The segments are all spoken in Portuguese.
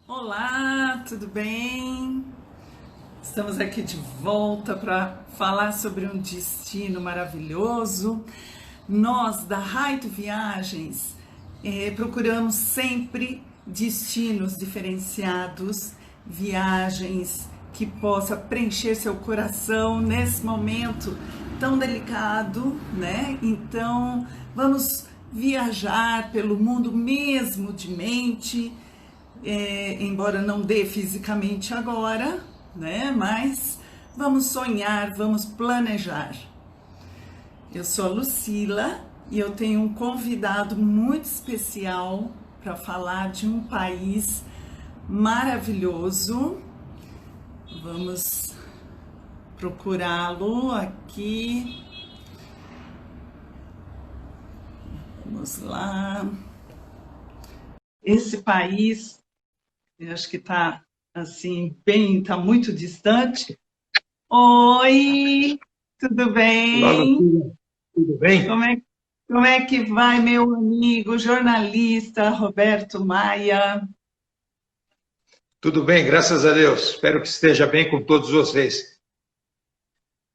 Olá, tudo bem? Estamos aqui de volta para falar sobre um destino maravilhoso. Nós da Raito Viagens procuramos sempre destinos diferenciados, viagens que possa preencher seu coração nesse momento tão delicado, né? Então, vamos viajar pelo mundo mesmo de mente, embora não dê fisicamente agora, né? Mas vamos sonhar, vamos planejar. Eu sou a Lucila e eu tenho um convidado muito especial para falar de um país maravilhoso. Vamos procurá-lo aqui. Vamos lá. Esse país, eu acho que está assim, bem, está muito distante. Oi, tudo Olá, bem? Lucila. Tudo bem? Como é, como é que vai, meu amigo jornalista Roberto Maia? Tudo bem, graças a Deus. Espero que esteja bem com todos vocês.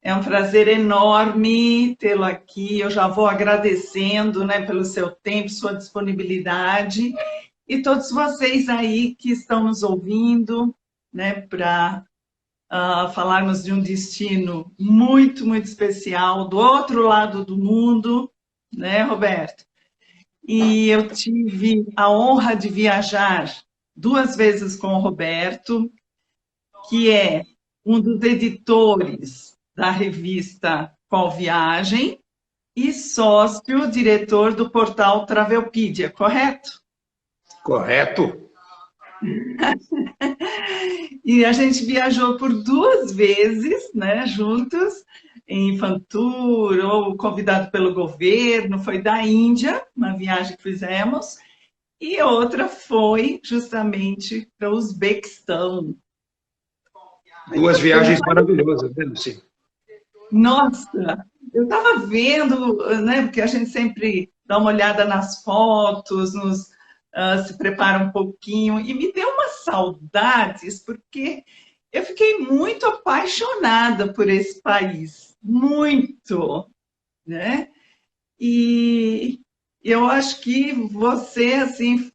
É um prazer enorme tê-lo aqui. Eu já vou agradecendo, né, pelo seu tempo, sua disponibilidade e todos vocês aí que estão nos ouvindo, né, para falarmos de um destino muito, muito especial do outro lado do mundo, né, Roberto? E eu tive a honra de viajar duas vezes com o Roberto, que é um dos editores da revista Qual Viagem e sócio diretor do portal Travelpedia, correto? Correto? E a gente viajou por duas vezes, né, juntos, em Fantour, ou convidado pelo governo, foi da Índia, uma viagem que fizemos, e outra foi justamente para o Uzbequistão. Duas Foi viagens maravilhosas, né, Lucila? Nossa, eu estava vendo, né, porque a gente sempre dá uma olhada nas fotos, se prepara um pouquinho, e me deu umas saudades, porque eu fiquei muito apaixonada por esse país, muito, né? E eu acho que você, assim,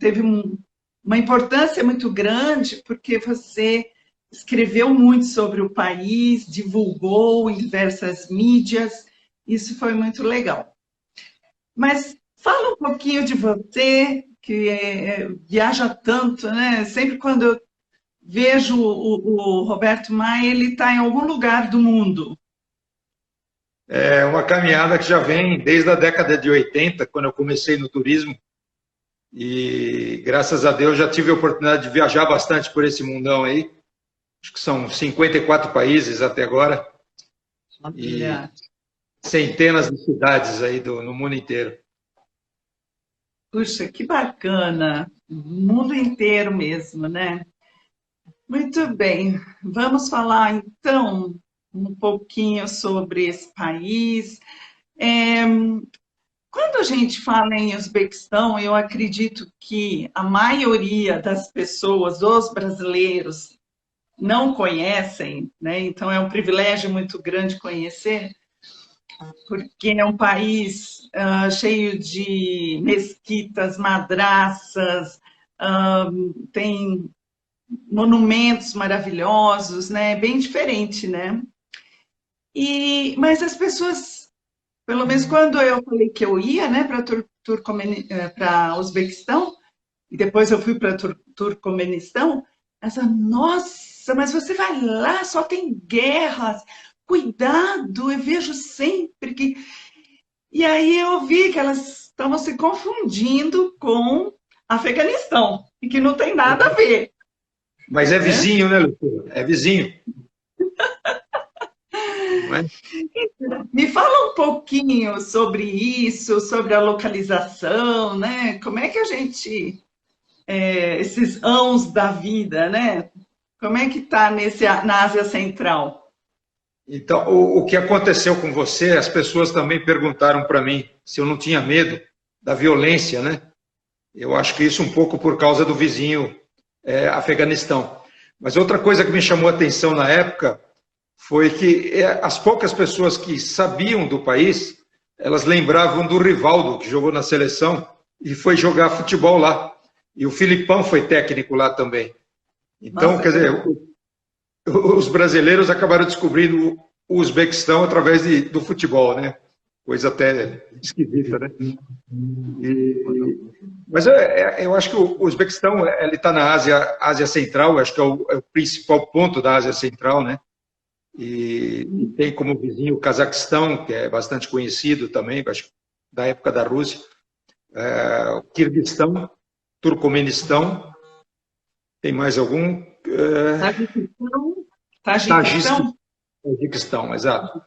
teve uma importância muito grande, porque você escreveu muito sobre o país, divulgou em diversas mídias, isso foi muito legal. Mas fala um pouquinho de você, que viaja tanto, né? Sempre quando eu vejo o Roberto Maia, ele está em algum lugar do mundo. É uma caminhada que já vem desde a década de 80, quando eu comecei no turismo, e graças a Deus já tive a oportunidade de viajar bastante por esse mundão aí. Acho que são 54 países até agora e Olha, centenas de cidades aí no mundo inteiro. puxa, que bacana! O mundo inteiro mesmo, né? Muito bem, vamos falar então um pouquinho sobre esse país. É, Quando a gente fala em Uzbequistão, eu acredito que a maioria das pessoas, dos brasileiros, não conhecem, né? Então é um privilégio muito grande conhecer, porque é um país cheio de mesquitas, madraças, tem monumentos maravilhosos, né? Bem diferente, né? Mas as pessoas, pelo menos quando eu falei que eu ia, né, para Uzbequistão, e depois eu fui para Turcomenistão, essa, nossa, mas você vai lá, só tem guerras, cuidado, eu vejo sempre que. E aí eu vi que elas estavam se confundindo com Afeganistão, e que não tem nada a ver, Mas é né? vizinho, né, Lucila? É vizinho, não é? Me fala um pouquinho sobre isso, sobre a localização, né? Como é que a gente, esses ãos da vida, né? Como é que está na Ásia Central? Então, o que aconteceu com você, as pessoas também perguntaram para mim se eu não tinha medo da violência, né? Eu acho que isso um pouco por causa do vizinho Afeganistão. Mas outra coisa que me chamou a atenção na época foi que as poucas pessoas que sabiam do país, elas lembravam do Rivaldo, que jogou na seleção e foi jogar futebol lá. E o Filipão foi técnico lá também. Então, Nossa, quer dizer, os brasileiros acabaram descobrindo o Uzbequistão através do futebol, né? Coisa até esquisita, né? Mas eu acho que o Uzbequistão ele está na Ásia Central, acho que é o principal ponto da Ásia Central, né? E tem como vizinho o Cazaquistão, que é bastante conhecido também, acho da época da Rússia, o Quirguistão, Turcomenistão, tem mais algum? Tajiquistão. Tajiquistão, exato.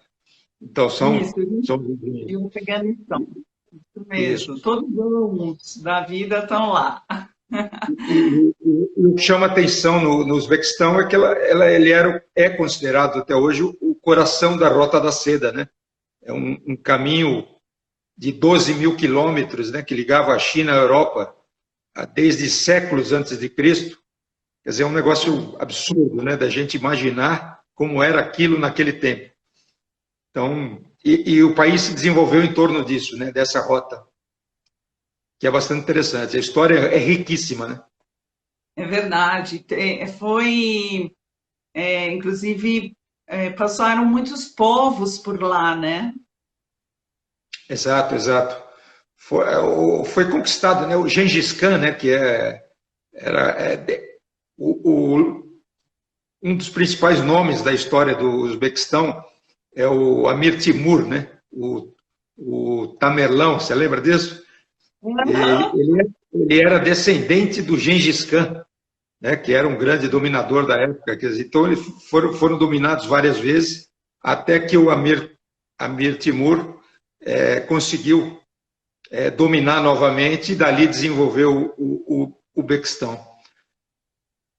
Então, são E o Afeganistão. Isso mesmo. Isso. Todos os da vida estão lá. O que chama atenção no Uzbequistão é que ele é considerado até hoje o coração da Rota da Seda, né? É um caminho de 12 mil quilômetros, né, que ligava a China à Europa desde séculos antes de Cristo. Quer dizer, é um negócio absurdo, né, da gente imaginar como era aquilo naquele tempo. Então, e o país se desenvolveu em torno disso, né, dessa rota, que é bastante interessante. A história é riquíssima, né? É verdade. Inclusive, passaram muitos povos por lá, né? Exato, exato. Foi conquistado, né? O Gengis Khan, né? Que um dos principais nomes da história do Uzbequistão é o Amir Timur, né? O Tamerlão, você lembra disso? Ele era descendente do Gengis Khan, né? Que era um grande dominador da época. Quer dizer, então eles foram dominados várias vezes até que o Amir Timur conseguiu dominar novamente e dali desenvolveu o Uzbequistão.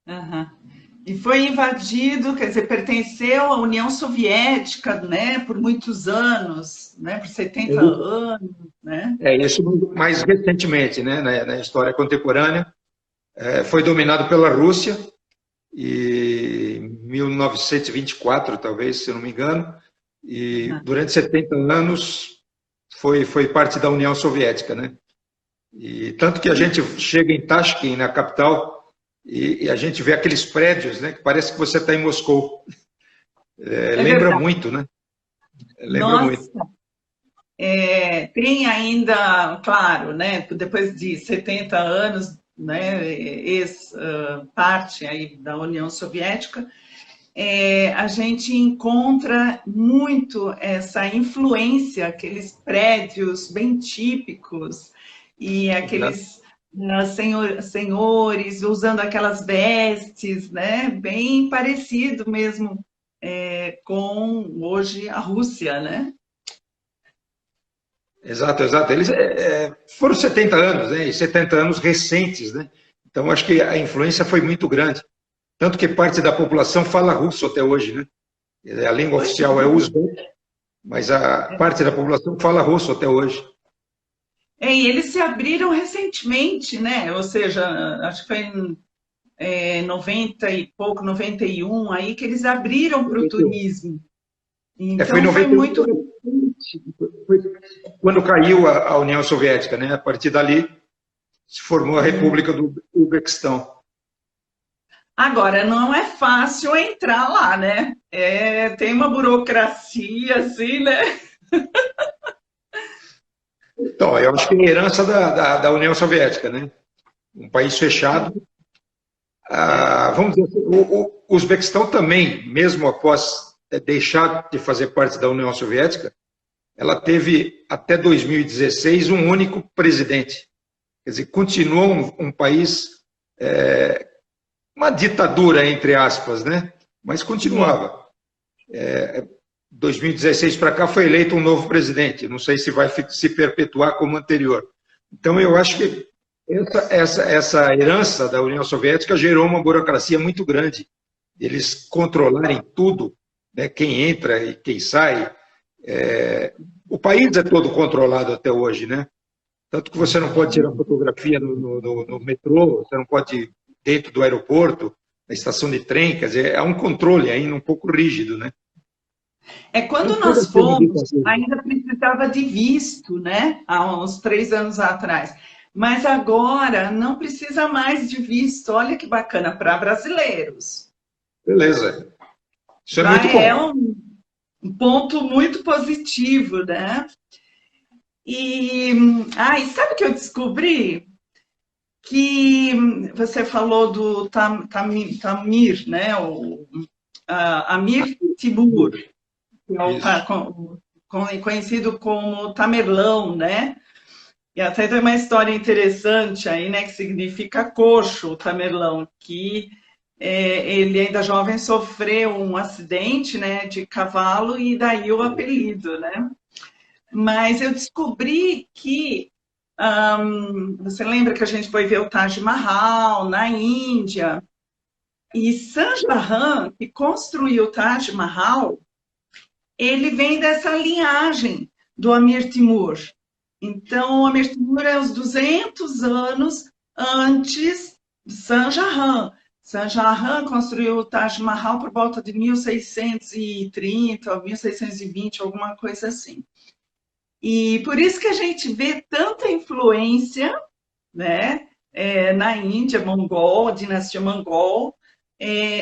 Uhum. E foi invadido, quer dizer, pertenceu à União Soviética, né, por muitos anos, né, por 70 anos, né? Isso mais recentemente, né, na história contemporânea, foi dominado pela Rússia em 1924, talvez, se eu não me engano, e durante 70 anos foi parte da União Soviética, né? E tanto que a gente chega em Tashkent, na capital, e a gente vê aqueles prédios, né, que parece que você está em Moscou. Lembra muito, né? Lembra muito. Tem ainda, claro, né, depois de 70 anos, né, parte aí da União Soviética, a gente encontra muito essa influência, aqueles prédios bem típicos e aqueles senhores usando aquelas vestes, né, bem parecido mesmo com hoje a Rússia, né? Exato, exato. Eles foram 70 anos, né, e 70 anos recentes, né? Então acho que a influência foi muito grande. Tanto que parte da população fala russo até hoje, né? A língua oficial é uzbek, mas a parte da população fala russo até hoje. E eles se abriram recentemente, né? Ou seja, acho que foi em 90 e pouco, 91, aí que eles abriram para o turismo. Então foi muito recente. Foi quando caiu a União Soviética, né? A partir dali se formou a República do Uzbequistão. Agora, não é fácil entrar lá, né? Tem uma burocracia, assim, né? Então, eu acho que é herança da União Soviética, né? Um país fechado. Vamos dizer assim, o Uzbequistão também, mesmo após deixar de fazer parte da União Soviética, ela teve até 2016 um único presidente. Quer dizer, continuou um país... uma ditadura, entre aspas, né? Mas continuava. 2016 para cá foi eleito um novo presidente. Não sei se vai se perpetuar como anterior. Então, eu acho que essa herança da União Soviética gerou uma burocracia muito grande. Eles controlarem tudo, né? Quem entra e quem sai. O país é todo controlado até hoje, né? Tanto que você não pode tirar fotografia no metrô, você não pode ir dentro do aeroporto, na estação de trem, quer dizer, é um controle ainda um pouco rígido, né? É Então, quando toda nós essa fomos, ditadura. ainda precisava de visto, né? Há uns 3 anos atrás. Mas agora não precisa mais de visto. Olha que bacana para brasileiros. Beleza. Isso é Já muito é bom. um ponto muito positivo, né? E, e sabe o que eu descobri? Que você falou do Tamir, né? Amir Timur, que é Isso. conhecido como Tamerlão, né? E até tem uma história interessante aí, né? Que significa coxo, o Tamerlão, que ele ainda jovem sofreu um acidente, né? De cavalo e daí o apelido, né? Mas eu descobri que você lembra que a gente foi ver o Taj Mahal na Índia? E Shahjahan, que construiu o Taj Mahal, ele vem dessa linhagem do Amir Timur. Então, o Amir Timur é os 200 anos antes de Shahjahan. Shahjahan construiu o Taj Mahal por volta de 1630 ou 1620, alguma coisa assim. E por isso que a gente vê tanta influência, né, na Índia, mongol, dinastia mongol,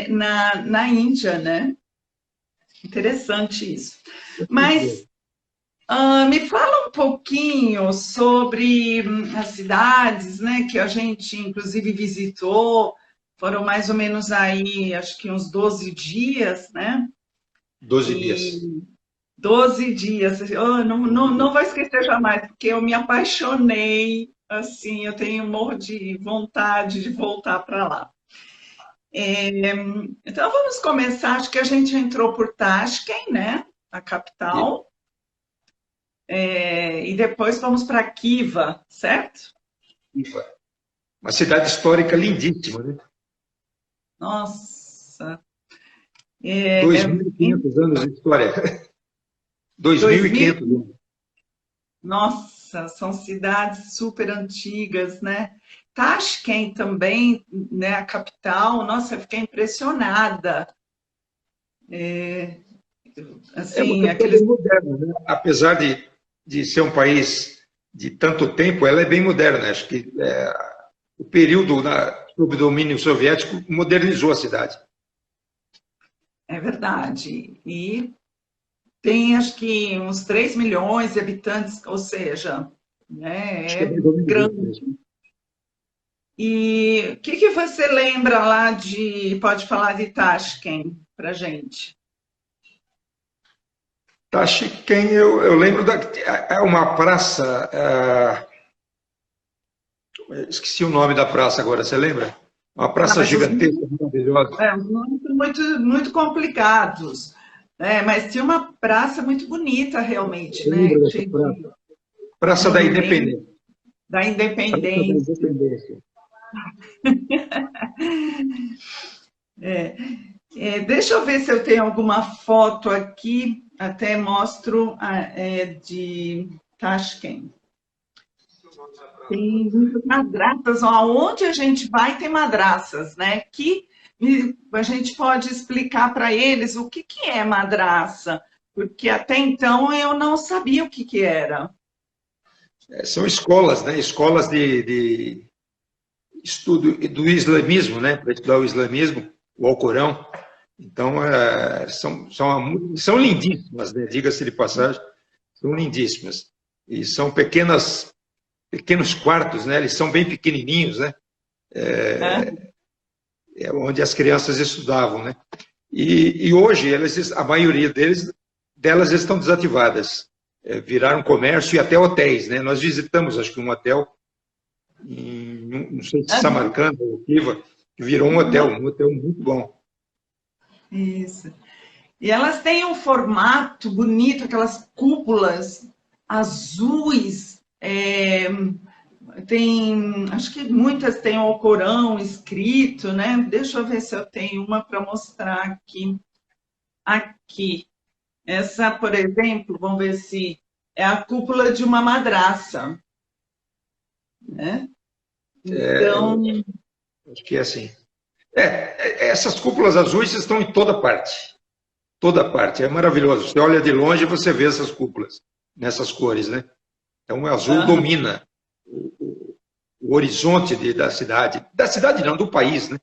na Índia, né? Interessante isso. Mas me fala um pouquinho sobre as cidades, né, que a gente inclusive visitou. Foram mais ou menos aí, acho que uns 12 dias, né? 12 dias. E 12 dias. Eu não vou esquecer jamais, porque eu me apaixonei, assim, eu tenho morro de vontade de voltar para lá. Então, vamos começar. Acho que a gente entrou por Tashkent, né? A capital. E depois vamos para Kiva, certo? Uma cidade histórica lindíssima, né? Nossa, 2.500 anos de história. 2000, 2.500 anos. nossa, são cidades super antigas, né? Tashkent também, né, a capital, nossa, eu fiquei impressionada. É uma Assim, capital bem aqueles. moderna, né? Apesar de ser um país de tanto tempo, ela é bem moderna. Acho que o período sob domínio soviético modernizou a cidade. É verdade. E tem, acho que, uns 3 milhões de habitantes, ou seja, Acho que né, é é mais ou menos isso grande. mesmo. E o que você lembra lá de. Pode falar de Tashkent para gente? Tashkent, eu lembro é uma praça, esqueci o nome da praça agora, você lembra? Uma Ah, praça mas gigantesca, maravilhosa. os nomes são muito complicados. Mas tinha uma praça muito bonita, realmente, Eu né? lembro dessa Cheia de praça. Praça da monumentos Independência. da Praça da Independência. Independência. Deixa eu ver se eu tenho alguma foto aqui, até mostro de Tashkent. Tem muitas madraças, aonde a gente vai tem madraças, né? Que a gente pode explicar para eles o que é madraça, porque até então eu não sabia o que era. São escolas, né? Escolas de estudo do islamismo, né? Para estudar o islamismo, o Alcorão. Então, são lindíssimas, né? Diga-se de passagem, são lindíssimas. E são pequenos quartos, né? Eles são bem pequenininhos, né? Né? É onde as crianças estudavam, né? E hoje, a maioria delas estão desativadas. Viraram comércio e até hotéis, né? Nós visitamos, acho que um hotel, não sei se Uhum. Samarcanda ou Piva, que virou um hotel muito bom. Isso. E elas têm um formato bonito, aquelas cúpulas azuis. Tem, acho que muitas têm o Alcorão escrito, né? Deixa eu ver se eu tenho uma para mostrar aqui. Aqui. Essa, por exemplo, vamos ver se é a cúpula de uma madraça. né? É, Então, acho que é assim. Essas cúpulas azuis estão em toda parte. Toda parte. É maravilhoso. Você olha de longe e você vê essas cúpulas nessas cores, né? Então, o azul aham, domina o horizonte da cidade. Da cidade não, do país, né?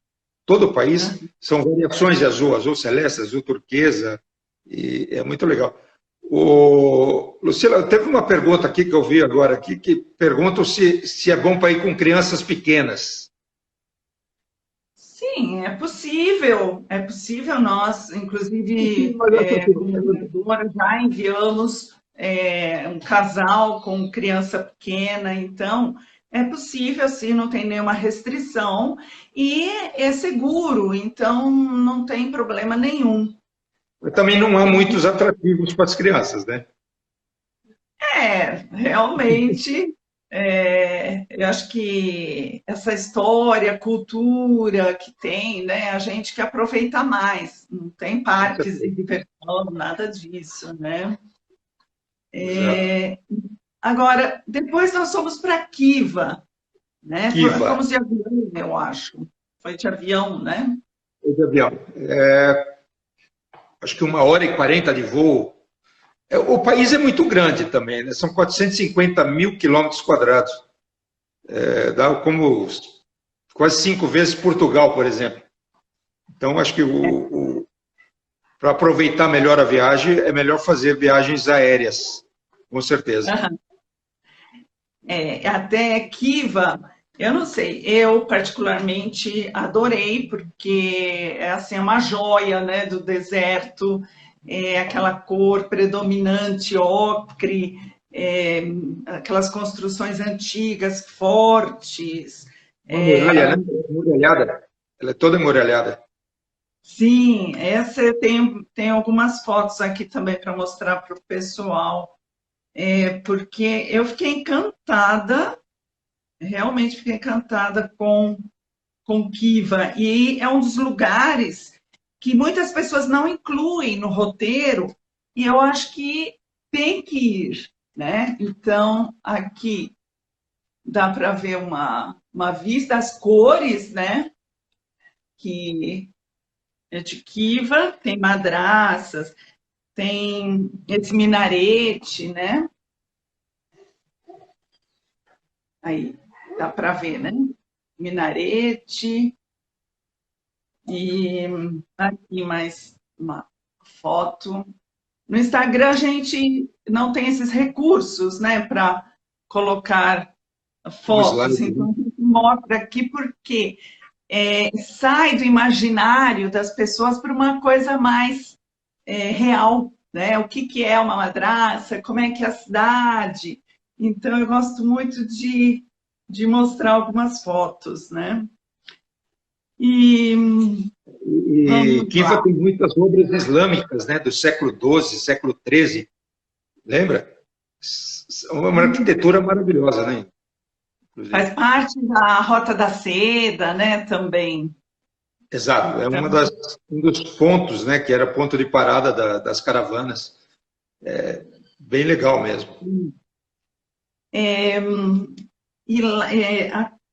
Todo o país aham. são variações de azul, azul celeste, azul turquesa, e é muito legal. Lucila, teve uma pergunta aqui que eu vi agora aqui, que perguntam se é bom para ir com crianças pequenas. Sim, é possível nós, inclusive, Mas essa como governadora, já enviamos um casal com criança pequena, então é possível, sim, não tem nenhuma restrição e é seguro, então não tem problema nenhum. também não há muitos atrativos para as crianças, né? Realmente, eu acho que essa história, cultura que tem, né, a gente que aproveita mais, não tem Com parques de certeza. diversão, nada disso, né? Exato. Agora, depois nós fomos para Kiva, né? Kiva, Fomos de avião, eu acho. Foi de avião, né? de avião. Acho que 1 hora e 40 de voo. O país é muito grande também, né? São 450 mil quilômetros quadrados. Dá como quase 5 vezes Portugal, por exemplo. Então, acho que para aproveitar melhor a viagem, é melhor fazer viagens aéreas, com certeza. Até Kiva, eu não sei, eu particularmente adorei, porque é assim, uma joia, né, do deserto, aquela cor predominante, ocre, é, aquelas construções antigas, fortes. Uma muralha, né? Muralhada. Ela é toda muralhada. Sim, essa eu tenho algumas fotos aqui também para mostrar para o pessoal, porque eu fiquei encantada. Realmente fiquei encantada com Kiva. E é um dos lugares que muitas pessoas não incluem no roteiro, e eu acho que tem que ir, né? Então, aqui dá para ver uma vista, as cores, né? Que é de Kiva, tem madraças, tem esse minarete, né? Aí dá para ver, né? Minarete. E aqui mais uma foto. No Instagram a gente não tem esses recursos, né, para colocar Um fotos. slide, né? Então a gente mostra aqui porque sai do imaginário das pessoas para uma coisa mais real, né? O que é uma madraça, como é que é a cidade. Então eu gosto muito de mostrar algumas fotos, né? E E vamos Kiva lá. tem muitas obras islâmicas, né? Do século XII, século XIII. Lembra? Uma arquitetura maravilhosa, né? Inclusive. Faz parte da Rota da Seda, né, também. Exato, é Então, um dos pontos, né, que era ponto de parada das caravanas. Bem legal mesmo. é,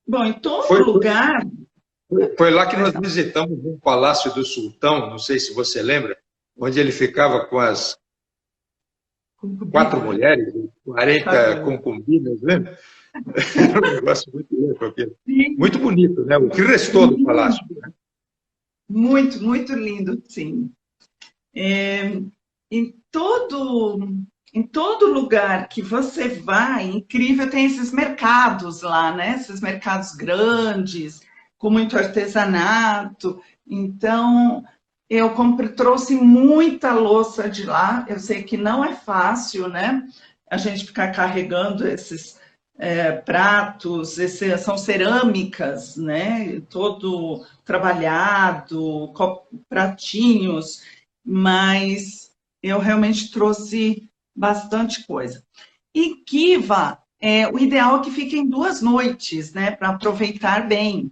bom, em todo Foi, lugar, foi lá que pois nós não, visitamos o Palácio do Sultão, não sei se você lembra, onde ele ficava com as 4 concubina, mulheres, 40 tá, concubinas, lembra? Era um negócio muito louco aquilo. sim, Muito bonito, né? O que restou do palácio. muito, muito lindo, sim. Em todo, em todo lugar que você vai, incrível, tem esses mercados lá, né? Esses mercados grandes, com muito artesanato. Então, trouxe muita louça de lá. Eu sei que não é fácil, né? A gente ficar carregando esses pratos, são cerâmicas, né? Todo trabalhado, pratinhos, mas eu realmente trouxe bastante coisa. E Kiva, o ideal é que fiquem 2 noites, né, para aproveitar bem.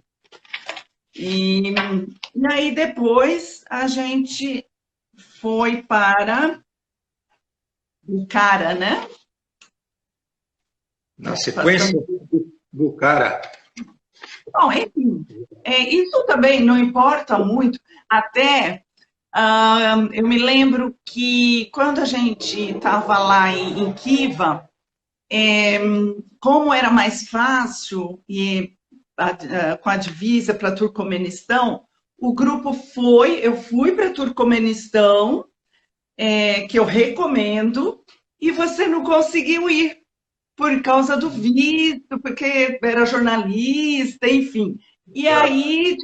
E aí depois a gente foi para o Cara, né? Na sequência, Passando. Bucara. Bom, enfim, isso também não importa muito, até eu me lembro que quando a gente estava lá em Kiva, como era mais fácil e com a divisa para Turcomenistão, o grupo eu fui para Turcomenistão, que eu recomendo, e você não conseguiu ir por causa do visto, porque era jornalista, enfim. E aí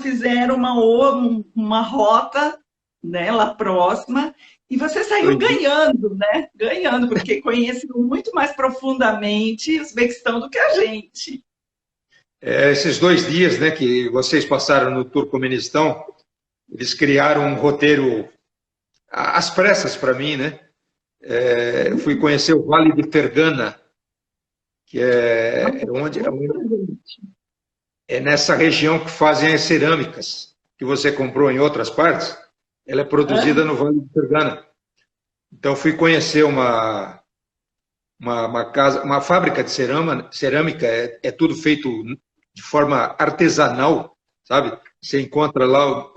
fizeram uma rota, né, lá próxima, e você saiu ganhando, né? Ganhando, porque conheceu muito mais profundamente o Uzbequistão do que a gente. Esses 2 dias, né, que vocês passaram no Turcomenistão, eles criaram um roteiro às pressas para mim, né? Eu fui conhecer o Vale de Fergana, que é nessa região que fazem as cerâmicas que você comprou em outras partes. Ela é produzida no Vale de Fergana. Então fui conhecer uma casa, uma fábrica de cerâmica. É tudo feito de forma artesanal, sabe? Você encontra lá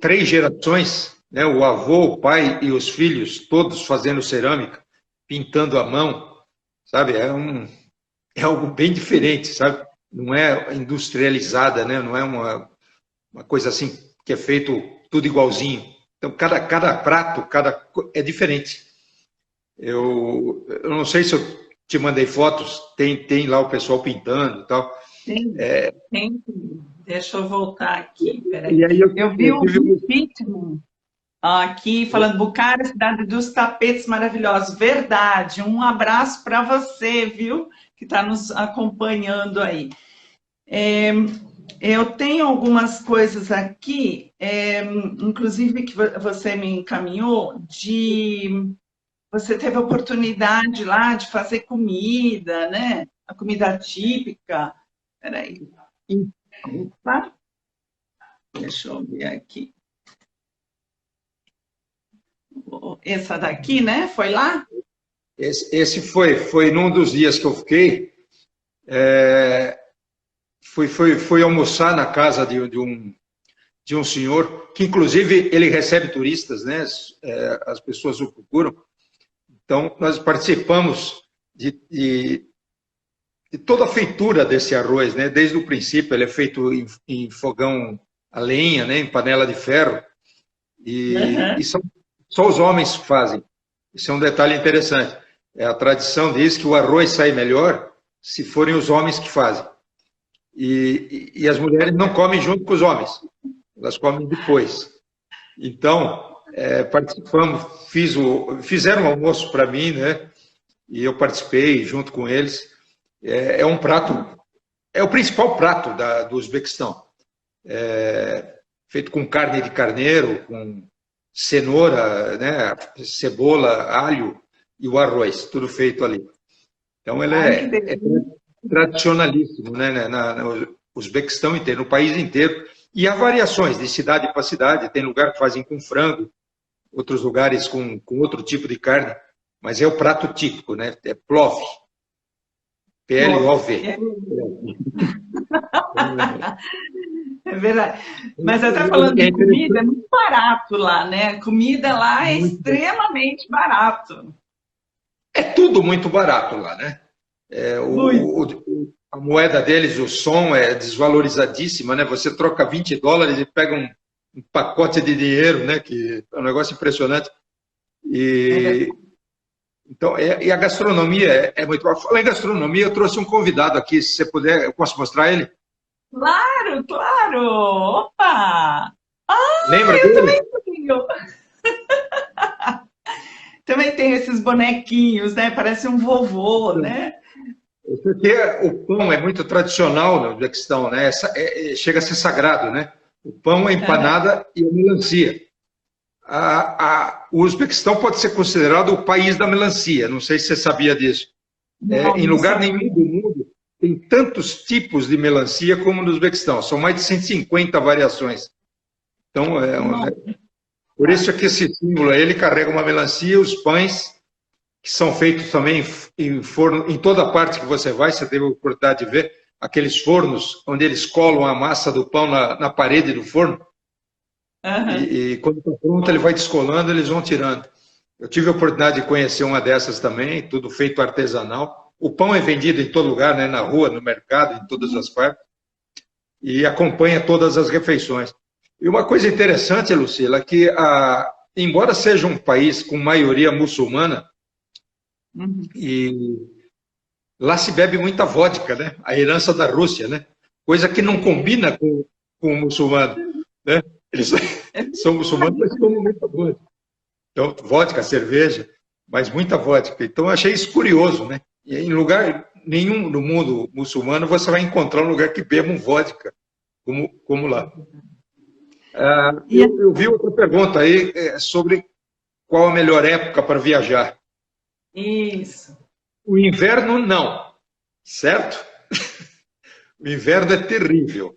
3 gerações, né? O avô, o pai e os filhos, todos fazendo cerâmica, pintando à mão, sabe? É algo bem diferente, sabe? Não é industrializada, né? Não é uma coisa assim que é feito tudo igualzinho. Então, cada prato é diferente. Eu não sei se eu te mandei fotos, tem lá o pessoal pintando e tal. Tem. Deixa eu voltar aqui, peraí. E aí eu vi o ritmo aqui falando, Bucara, cidade dos tapetes maravilhosos. Verdade, um abraço para você, viu? Que está nos acompanhando aí. Eu tenho algumas coisas aqui, inclusive que você me encaminhou, você teve a oportunidade lá de fazer comida, né? A comida típica. Peraí. Opa. Deixa eu ver aqui. Essa daqui, né? Foi lá? Esse foi num dos dias que eu fiquei. Fui almoçar na casa de um senhor, que inclusive ele recebe turistas, né? As pessoas o procuram. Então, nós participamos de toda a feitura desse arroz, né? Desde o princípio, ele é feito em fogão a lenha, né? Em panela de ferro. E só os homens fazem. Isso é um detalhe interessante. A tradição diz que o arroz sai melhor se forem os homens que fazem. E as mulheres não comem junto com os homens, elas comem depois. Então, participamos, fizeram um almoço para mim, né? E eu participei junto com eles. É um prato, é o principal prato do Uzbequistão. Feito com carne de carneiro, com cenoura, né? Cebola, alho e o arroz, tudo feito ali. Então, ele é tradicionalíssimo, né? No Uzbequistão inteiro, no país inteiro. E há variações de cidade para cidade. Tem lugar que fazem com frango, outros lugares com outro tipo de carne. Mas é o prato típico, né? É plov. P-L-O-V. É verdade. Mas até falando de comida, é muito barato lá, né? Comida lá é extremamente barato. É tudo muito barato lá, né? A moeda deles, o som é desvalorizadíssima, né? Você troca $20 e pega um pacote de dinheiro, né? Que é um negócio impressionante. Então, e a gastronomia é muito boa. Falando em gastronomia, eu trouxe um convidado aqui, se você puder, eu posso mostrar ele? Claro, claro! Opa! Lembra eu dele? também tenho! Também tem esses bonequinhos, né? Parece um vovô, né? Porque o pão é muito tradicional no Uzbequistão, né? Chega a ser sagrado, né? O pão, a empanada e a melancia. O Uzbequistão pode ser considerado o país da melancia. Não sei se você sabia disso. Em lugar nenhum do mundo tem tantos tipos de melancia como no Uzbequistão. São mais de 150 variações. Então, por isso é que esse símbolo aí, ele carrega uma melancia, os pães que são feitos também em forno, em toda parte que você vai, você teve a oportunidade de ver, aqueles fornos onde eles colam a massa do pão na parede do forno, Aham. e quando está pronto ele vai descolando, eles vão tirando. Eu tive a oportunidade de conhecer uma dessas também, tudo feito artesanal. O pão é vendido em todo lugar, né, na rua, no mercado, em todas as partes, e acompanha todas as refeições. E uma coisa interessante, Lucila, que embora seja um país com maioria muçulmana, Uhum. e lá se bebe muita vodka, né? A herança da Rússia, né? Coisa que não combina com o muçulmano, né? Eles são muçulmanos, mas comem muita vodka. Então, vodka, cerveja, mas muita vodka. Então, eu achei isso curioso, né? E em lugar nenhum no mundo muçulmano você vai encontrar um lugar que bebam vodka, como lá. E Eu vi outra pergunta aí sobre qual a melhor época para viajar. isso, O inverno, não, certo? O inverno é terrível.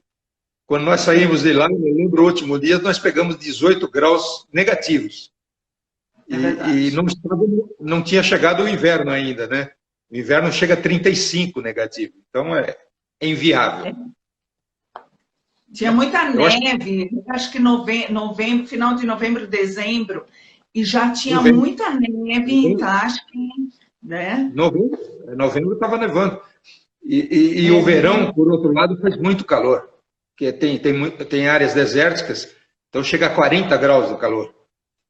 Quando nós saímos de lá, eu lembro o último dia, nós pegamos 18 graus negativos. é E verdade. não tinha chegado o inverno ainda, né? O inverno chega a 35 negativo. Então é inviável. Tinha muita Eu acho que neve, acho que novembro, final de novembro, dezembro, e já tinha novembro, muita neve em Tashkent, né? novembro estava nevando. E o É, verão, por outro lado, faz muito calor. Porque tem áreas desérticas, então chega a 40 graus de calor.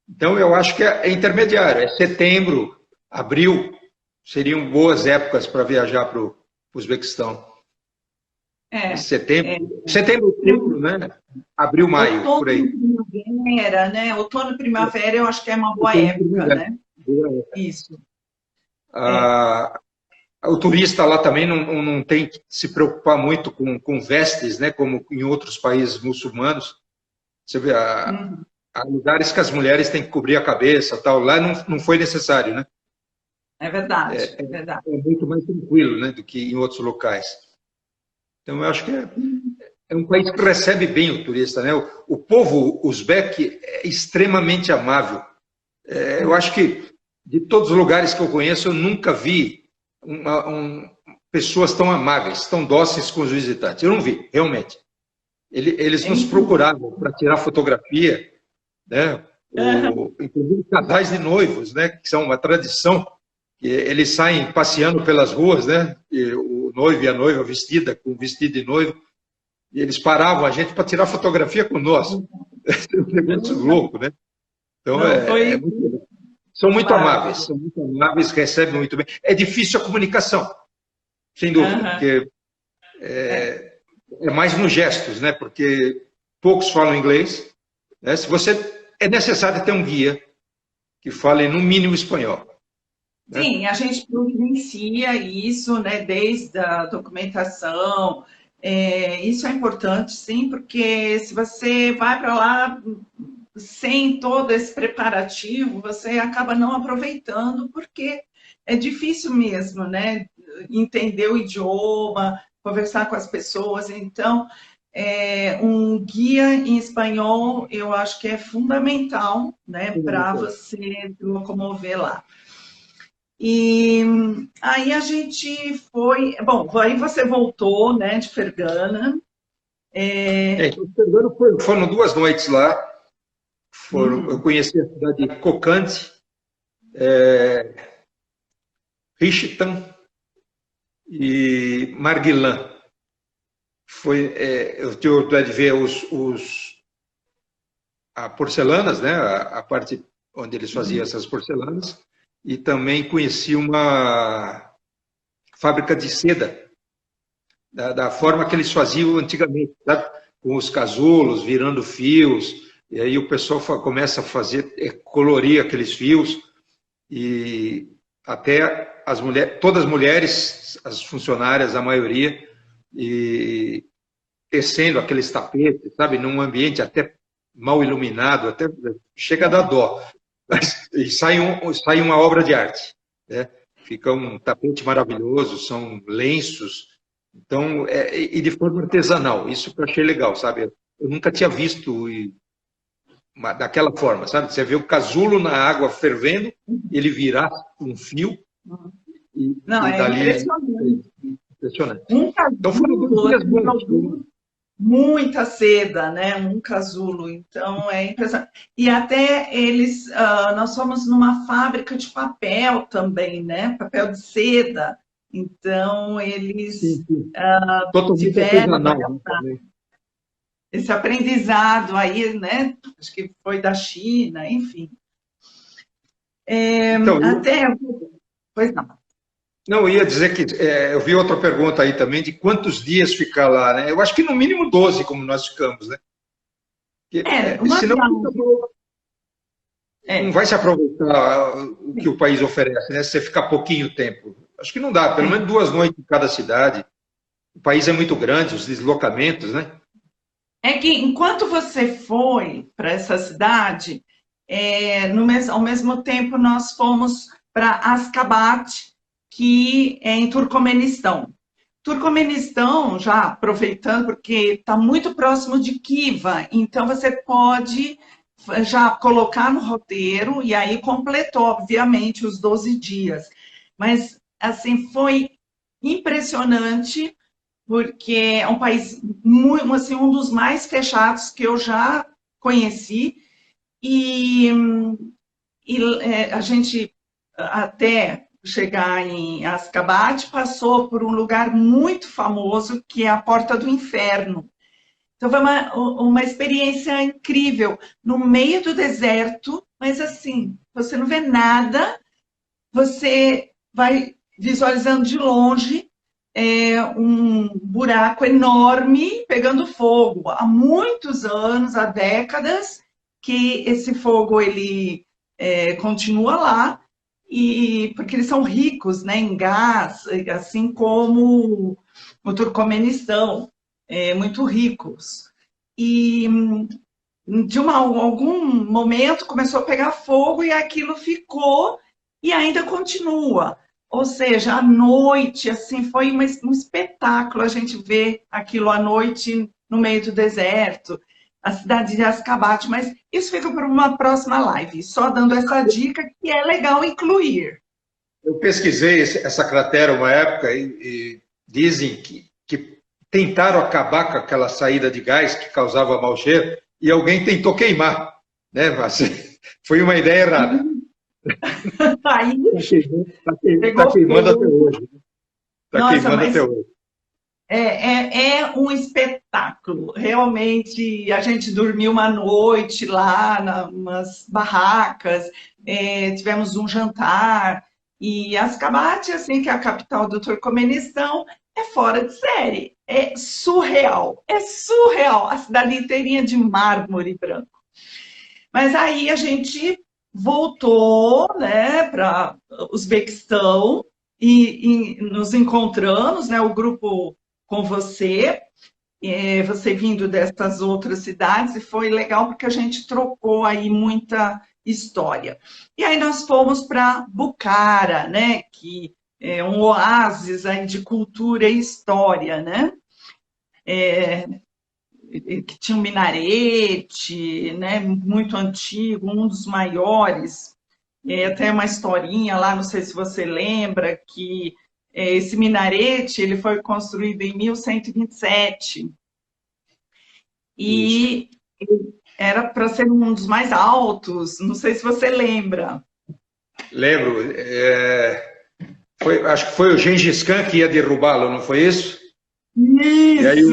Então, eu acho que é intermediário. É setembro, abril, seriam boas épocas para viajar para o Uzbequistão. é, é. Setembro, outubro, né? Abril, maio, por Outono, aí. primavera, né? Outono, primavera, eu acho que é uma boa Setembro, época, primavera. né? Isso. É, Ah, o turista lá também não tem que se preocupar muito com vestes, né? Como em outros países muçulmanos. Você vê, uhum, há lugares que as mulheres têm que cobrir a cabeça, tal. Lá não foi necessário, né? é verdade, é verdade. É muito mais tranquilo, né, do que em outros locais. Então, eu acho que é um país que recebe bem o turista, né? O povo uzbeque é extremamente amável. Eu acho que de todos os lugares que eu conheço, eu nunca vi pessoas tão amáveis, tão dóceis com os visitantes. Eu não vi, realmente. Eles É nos incrível. procuravam para tirar fotografia, né? Inclusive casais de noivos, né? Que são uma tradição. Que eles saem passeando pelas ruas, né? E o noivo e a noiva vestida com o vestido de noivo, e eles paravam a gente para tirar fotografia conosco. É um negócio louco, né? Então Não, foi bárbaro. são muito amáveis, recebem muito bem. É difícil a comunicação, sem dúvida, Aham, porque é. é mais nos gestos, né? Porque poucos falam inglês, né? Se você é necessário ter um guia que fale no mínimo espanhol, né? Sim, a gente providencia isso, né, desde a documentação. Isso é importante, sim, porque se você vai para lá sem todo esse preparativo, você acaba não aproveitando, porque é difícil mesmo, né? Entender o idioma, conversar com as pessoas. Então, um guia em espanhol, eu acho que é fundamental, né, para você se locomover lá. E aí a gente foi. Bom, aí você voltou, né, de Fergana. Então, foram 2 noites lá. Eu Uhum, conheci a cidade de Kokand, Rishtan e Marguilã. Eu tive a oportunidade de ver a porcelanas, né? A parte onde eles faziam uhum, essas porcelanas, e também conheci uma fábrica de seda, da forma que eles faziam antigamente, sabe? Com os casulos, virando fios, e aí o pessoal começa a fazer, colorir aqueles fios, e até as mulheres, todas as mulheres, as funcionárias, a maioria, e tecendo aqueles tapetes, sabe, num ambiente até mal iluminado, até chega a dar dó. E sai uma obra de arte, né? Fica um tapete maravilhoso, são lenços, então, e de forma artesanal, isso que eu achei legal, sabe? Eu nunca tinha visto daquela forma, sabe? Você vê o casulo na água fervendo, ele virar um fio Não, e é dali... impressionante. Impressionante. Um Então foram dois casulo, dias assim, bons. muita seda, né? Um casulo. Então, é impressionante. E até eles, nós fomos numa fábrica de papel também, né? Papel de seda. Então, eles Sim, sim. Totalmente tiveram artesanal, né, também. esse aprendizado aí, né? Acho que foi da China, enfim. Então, Até, pois não. não, eu ia dizer que eu vi outra pergunta aí também de quantos dias ficar lá, né? Eu acho que no mínimo 12, como nós ficamos, né? Porque, Uma senão viagem. não É, vai se aproveitar o que o país oferece, né? Se você ficar pouquinho tempo. Acho que não dá, pelo é. menos 2 noites em cada cidade. O país é muito grande, os deslocamentos, né? É que enquanto você foi para essa cidade, ao mesmo tempo nós fomos para Ascabat, que é em Turcomenistão. Turcomenistão, já aproveitando, porque está muito próximo de Kiva, então você pode já colocar no roteiro, e aí completou, obviamente, os 12 dias. Mas, assim, foi impressionante porque é um país muito, assim, um dos mais fechados que eu já conheci, e, a gente, até chegar em Ascabat, passou por um lugar muito famoso, que é a Porta do Inferno. Então, foi uma experiência incrível, no meio do deserto, mas assim, você não vê nada, você vai visualizando de longe um buraco enorme pegando fogo. Há muitos anos, há décadas, que esse fogo ele continua lá, e porque eles são ricos, né, em gás, assim como o Turcomenistão, muito ricos. E algum momento começou a pegar fogo e aquilo ficou e ainda continua. Ou seja, à noite, assim, foi um espetáculo a gente ver aquilo à noite no meio do deserto, a cidade de Ascabat, mas isso fica para uma próxima live, só dando essa dica que é legal incluir. Eu pesquisei essa cratera uma época e dizem que tentaram acabar com aquela saída de gás que causava mau cheiro e alguém tentou queimar, né? Mas foi uma ideia errada. Aí Está pegou queimando até fogo. hoje. Está Nossa, queimando até mas hoje. é um espetáculo. Realmente, a gente dormiu uma noite lá, nas barracas, tivemos um jantar, e Ascabat, assim, que é a capital do Turcomenistão, é fora de série. É surreal, é surreal. A cidade inteirinha de mármore branco. Mas aí a gente voltou, né, para Uzbequistão e nos encontramos, né, o grupo com você, você vindo dessas outras cidades, e foi legal porque a gente trocou aí muita história. E aí nós fomos para Bucara, né, que é um oásis aí de cultura e história, né? Que tinha um minarete, né, muito antigo, um dos maiores. Até uma historinha lá, não sei se você lembra, que esse minarete ele foi construído em 1127 e era para ser um dos mais altos, não sei se você lembra. Lembro. Acho que foi o Gengis Khan que ia derrubá-lo, não foi isso? Isso! E aí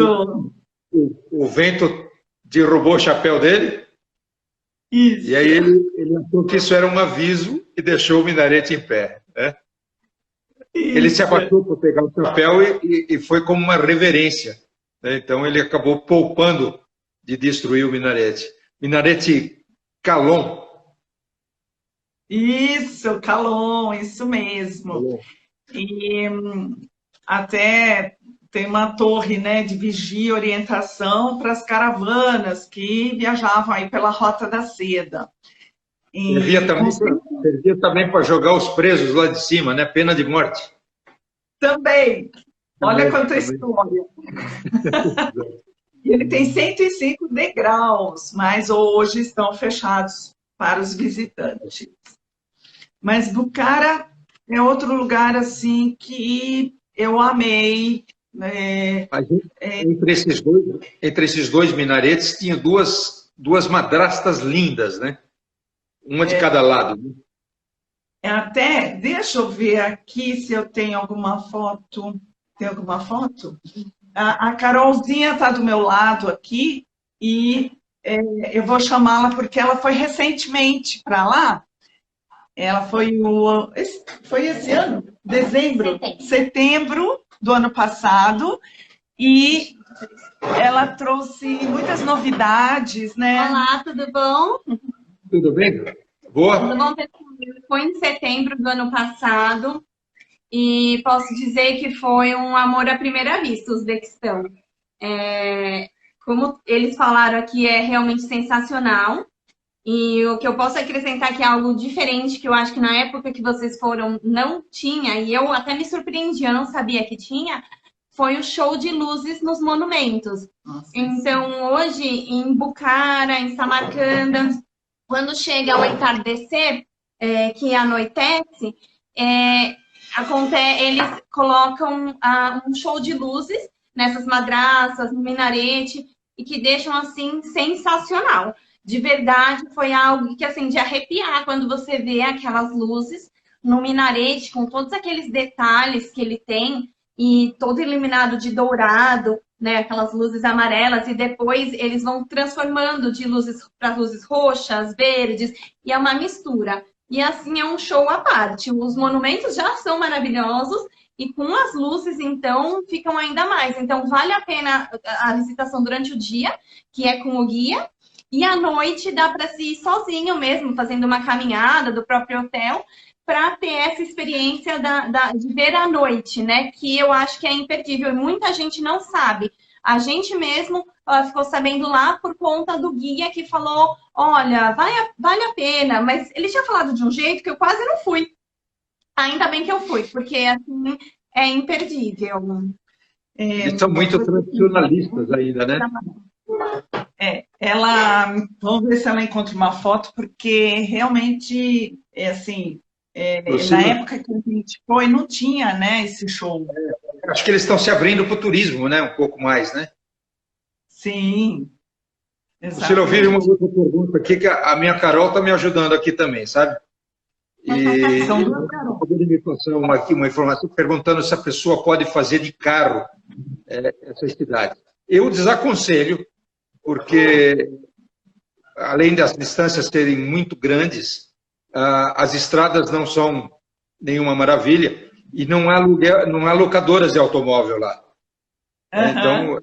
o vento derrubou o chapéu dele. Isso. E aí ele achou que isso era um aviso e deixou o minarete em pé. Né? Ele se abaixou para pegar o chapéu e foi como uma reverência. Né? Então ele acabou poupando de destruir o minarete. Minarete Kalon. Isso, Calon, isso mesmo. E até tem uma torre, né, de vigia e orientação para as caravanas que viajavam aí pela Rota da Seda. Servia também para jogar os presos lá de cima, né? Pena de morte. Também. Olha quanta história. E ele tem 105 degraus, mas hoje estão fechados para os visitantes. Mas Bucara é outro lugar assim que eu amei. Mas entre esses dois minaretes tinha duas madrastas lindas, né? Uma de cada lado. Né? Até, deixa eu ver aqui se eu tenho alguma foto. Tem alguma foto? A Carolzinha está do meu lado aqui e eu vou chamá-la porque ela foi recentemente para lá. Ela foi esse ano, dezembro, setembro do ano passado, e ela trouxe muitas novidades, né? Olá, tudo bom? Tudo bem? Boa? Tudo bom, pessoal? Foi em setembro do ano passado e posso dizer que foi um amor à primeira vista, o Uzbequistão. Como eles falaram aqui, é realmente sensacional. E o que eu posso acrescentar que é algo diferente, que eu acho que na época que vocês foram não tinha, e eu até me surpreendi, eu não sabia que tinha, foi o show de luzes nos monumentos. Nossa, então, hoje, em Bucara, em Samarcanda, quando chega ao entardecer, que anoitece, eles colocam um show de luzes nessas madraças, no minarete, e que deixam, assim, sensacional. De verdade, foi algo que, assim, de arrepiar quando você vê aquelas luzes no minarete, com todos aqueles detalhes que ele tem, e todo iluminado de dourado, né, aquelas luzes amarelas, e depois eles vão transformando de luzes para luzes roxas, verdes, e é uma mistura. E assim é um show à parte. Os monumentos já são maravilhosos, e com as luzes, então, ficam ainda mais. Então, vale a pena a visitação durante o dia, que é com o guia, e à noite dá para se ir sozinho mesmo, fazendo uma caminhada do próprio hotel, para ter essa experiência de ver à noite, né? Que eu acho que é imperdível. E muita gente não sabe. A gente mesmo ficou sabendo lá por conta do guia que falou, olha, vale a pena. Mas ele tinha falado de um jeito que eu quase não fui. Ainda bem que eu fui, porque assim é imperdível. Eles são muito tradicionalistas ainda, né? Vamos ver se ela encontra uma foto, porque realmente, assim, na época que a gente foi, não tinha, né, esse show. Acho que eles estão se abrindo para o turismo, né, um pouco mais, né? Sim, exatamente. Você ouviu uma outra pergunta aqui, que a minha Carol está me ajudando aqui também, sabe? E São duas Carol. me passou uma informação perguntando se a pessoa pode fazer de carro essa cidade. Eu desaconselho, porque além das distâncias serem muito grandes, as estradas não são nenhuma maravilha e não há locadoras de automóvel lá. Uhum.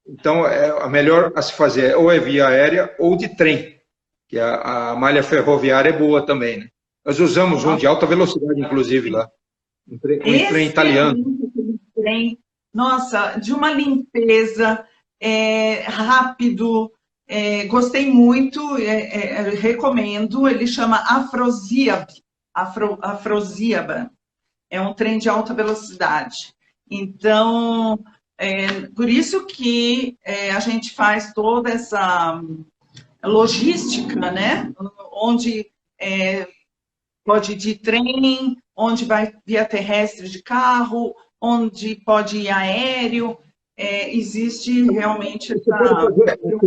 Então a melhor a se fazer ou é via aérea ou de trem, que a malha ferroviária é boa também, né? Nós usamos um de alta velocidade, inclusive, lá. Um trem italiano. Nossa, de uma limpeza, rápido, gostei muito, recomendo. Ele chama Afrosíaba. É um trem de alta velocidade. Então, por isso que a gente faz toda essa logística, né? Onde pode ir de trem, onde vai via terrestre de carro, onde pode ir aéreo. Existe realmente essa...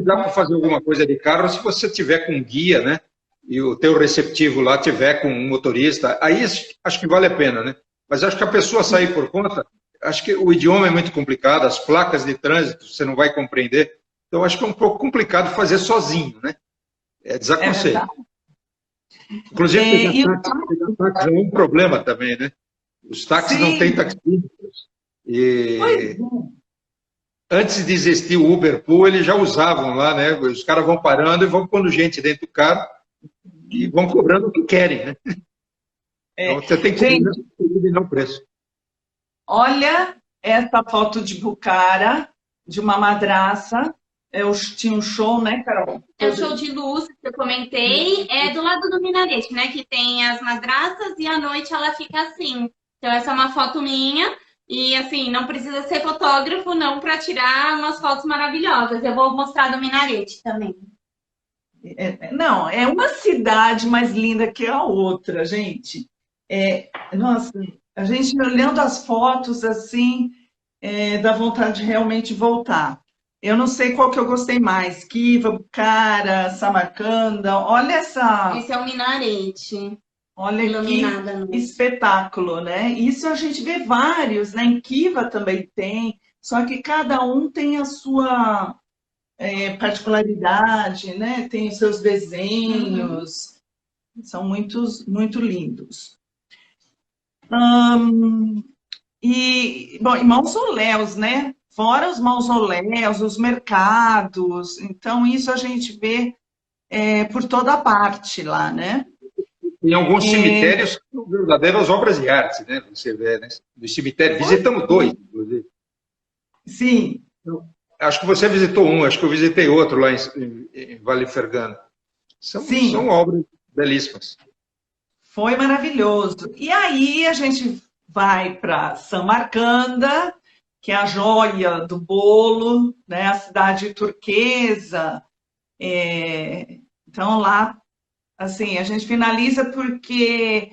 Dá para fazer alguma coisa de carro se você tiver com guia, né? E o teu receptivo lá tiver com um motorista, aí acho que vale a pena, né? Mas acho que a pessoa sair por conta, acho que o idioma é muito complicado, as placas de trânsito você não vai compreender, então acho que é um pouco complicado fazer sozinho, né? Desaconselho. Inclusive, táxi é um problema também, né? Os táxis não têm taxímetros. E antes de existir o Uber Pool, eles já usavam lá, né? Os caras vão parando e vão pondo gente dentro do carro e vão cobrando o que querem, né? Então, você tem que combinar o preço. Olha essa foto de Bucara, de uma madraça. Tinha um show, né, Carol? É o show de luz que eu comentei, do lado do minarete, né? Que tem as madraças e à noite ela fica assim. Então, essa é uma foto minha E assim, não precisa ser fotógrafo não para tirar umas fotos maravilhosas. Eu vou mostrar do Minarete também. Não, é uma cidade mais linda que a outra, gente. Nossa, a gente olhando as fotos assim, dá vontade de realmente voltar. Eu não sei qual que eu gostei mais, Khiva, Bucara, Samarcanda. Esse é o Minarete, Olha iluminado à que noite. espetáculo, né? Isso a gente vê vários, né? Em Khiva também tem, só que cada um tem a sua particularidade, né? Tem os seus desenhos, são muito lindos. E mausoléus, né? Fora os mausoléus, os mercados, então isso a gente vê por toda parte lá, né? Tem alguns cemitérios que são verdadeiras obras de arte, né? Você vê, né? Do cemitério. Visitamos dois, inclusive. Sim. Acho que você visitou um, acho que eu visitei outro lá em Vale Fergana. São obras belíssimas. Foi maravilhoso. E aí a gente vai para Samarcanda, que é a joia do bolo, né? A cidade turquesa. Então lá, assim, a gente finaliza porque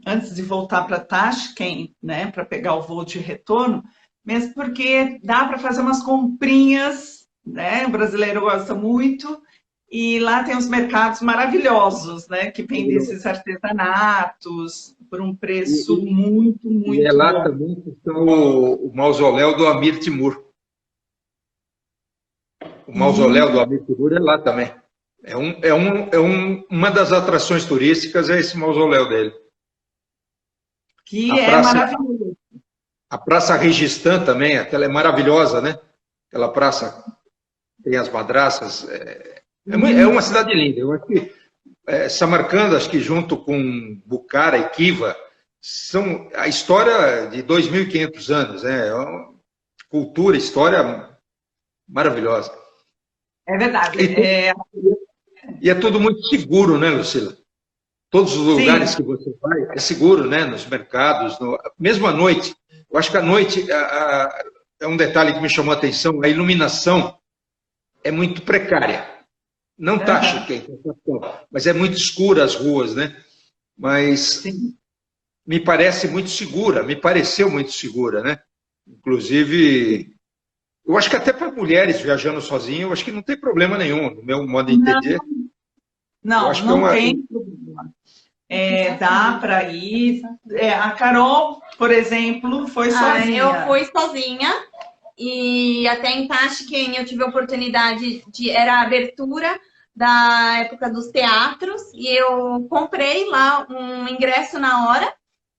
antes de voltar para Tashkent, né, para pegar o voo de retorno, mesmo porque dá para fazer umas comprinhas, né? O brasileiro gosta muito. E lá tem uns mercados maravilhosos, né? Que vendem esses artesanatos por um preço muito E é lá bom. também que está o mausoléu do Amir Timur. O mausoléu do Amir Timur é lá também. Uma das atrações turísticas é esse mausoléu dele. Que é maravilhoso. A Praça Registan também, aquela é maravilhosa, né? Aquela praça tem as madraças. É uma cidade linda. Eu acho que Samarcanda, acho que junto com Bucara e Khiva, são a história de 2.500 anos, né? É uma cultura, história maravilhosa. É verdade. E é tudo muito seguro, né, Lucila? Todos os lugares que você vai, é seguro, né? Nos mercados, mesmo à noite. Eu acho que à noite é um detalhe que me chamou a atenção, a iluminação é muito precária. Não está chique, mas é muito escura as ruas, né? Mas me parece muito segura, me pareceu muito segura, né? Inclusive, eu acho que até para mulheres viajando sozinhas, eu acho que não tem problema nenhum, no meu modo de entender. Não tem problema. Dá para ir. A Carol, por exemplo, foi sozinha. Eu fui sozinha. E até em Tashkent eu tive a oportunidade era a abertura da época dos teatros, e eu comprei lá um ingresso na hora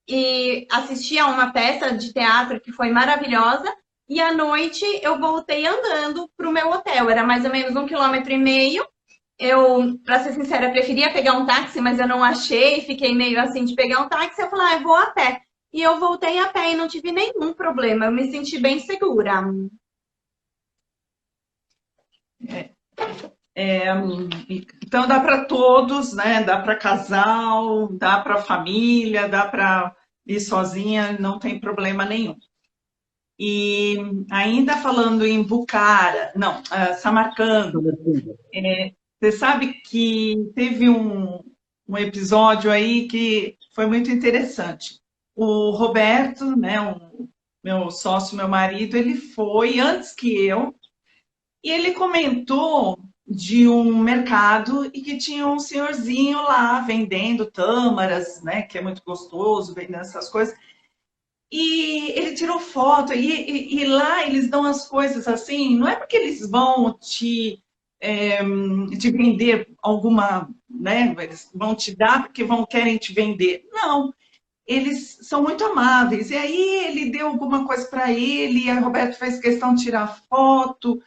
e assisti a uma peça de teatro que foi maravilhosa, e à noite eu voltei andando para o meu hotel, era mais ou menos 1,5 km. Eu, para ser sincera, preferia pegar um táxi, mas eu não achei, fiquei meio assim de pegar um táxi, eu falei, eu vou a pé. E eu voltei a pé e não tive nenhum problema. Eu me senti bem segura. Então dá para todos, né? Dá para casal, dá para família, dá para ir sozinha, não tem problema nenhum. E ainda falando em Bucara, não, Samarcanda, você sabe que teve um episódio aí que foi muito interessante. O Roberto, né, meu sócio, meu marido, ele foi antes que eu, e ele comentou de um mercado e que tinha um senhorzinho lá vendendo tâmaras, né, que é muito gostoso, vendendo essas coisas. E ele tirou foto, e lá eles dão as coisas assim, não é porque eles vão te vender alguma, né, eles vão te dar porque querem te vender. Não. Eles são muito amáveis. E aí ele deu alguma coisa para ele, e a Roberto fez questão de tirar foto.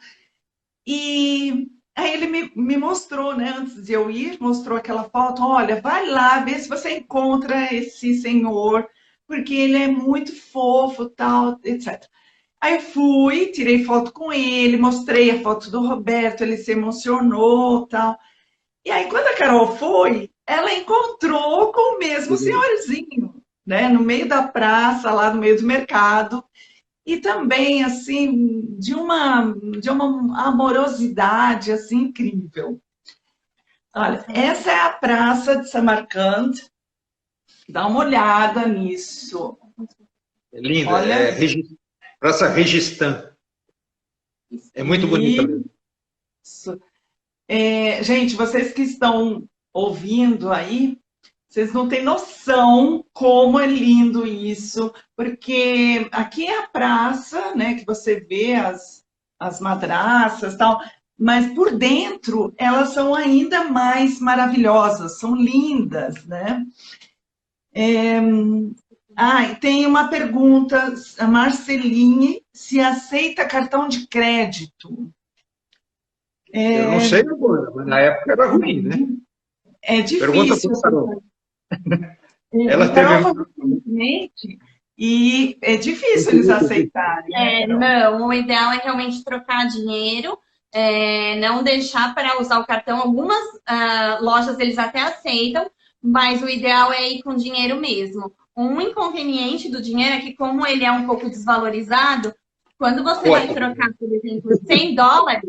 E aí ele me mostrou, né, antes de eu ir, mostrou aquela foto. Olha, vai lá, vê se você encontra esse senhor, porque ele é muito fofo, tal, etc. Aí eu fui, tirei foto com ele, mostrei a foto do Roberto, ele se emocionou, tal. E aí quando a Carol foi, ela encontrou com o mesmo senhorzinho. né? No meio da praça, lá no meio do mercado. E também, assim, de uma amorosidade, assim, incrível. Olha, essa é a praça de Samarcand. Dá uma olhada nisso. É linda, Olha, Praça Registan. É muito bonita mesmo. isso. Gente, vocês que estão ouvindo aí, vocês não têm noção como é lindo isso, porque aqui é a praça, né, que você vê as madraças e tal, mas por dentro elas são ainda mais maravilhosas, são lindas, né? E tem uma pergunta, a Marceline, se aceita cartão de crédito? Eu não sei agora, mas na época era ruim, né? É Pergunta difícil. para o Carol. Ela recentemente e é difícil eles aceitarem. Não, o ideal é realmente trocar dinheiro, não deixar para usar o cartão. Algumas lojas eles até aceitam, mas o ideal é ir com dinheiro mesmo. Um inconveniente do dinheiro é que, como ele é um pouco desvalorizado, quando você vai trocar, por exemplo, $100,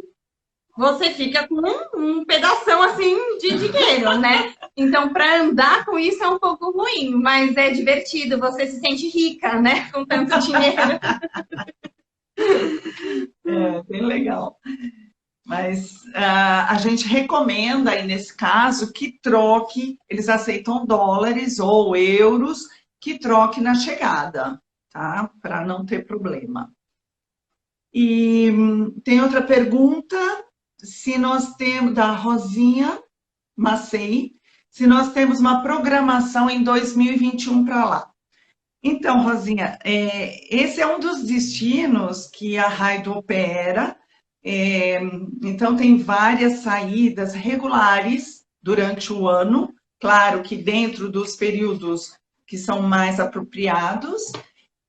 você fica com um pedação assim de dinheiro, né? Então, para andar com isso é um pouco ruim, mas é divertido, você se sente rica, né? Com tanto dinheiro. Bem legal. Mas a gente recomenda aí, nesse caso, que troque, eles aceitam dólares ou euros, que troque na chegada, tá? Para não ter problema. E tem outra pergunta, se nós temos, da Rosinha Macei, se nós temos uma programação em 2021 para lá. Então, Rosinha, esse é um dos destinos que a Raido opera. Então, tem várias saídas regulares durante o ano, claro que dentro dos períodos que são mais apropriados.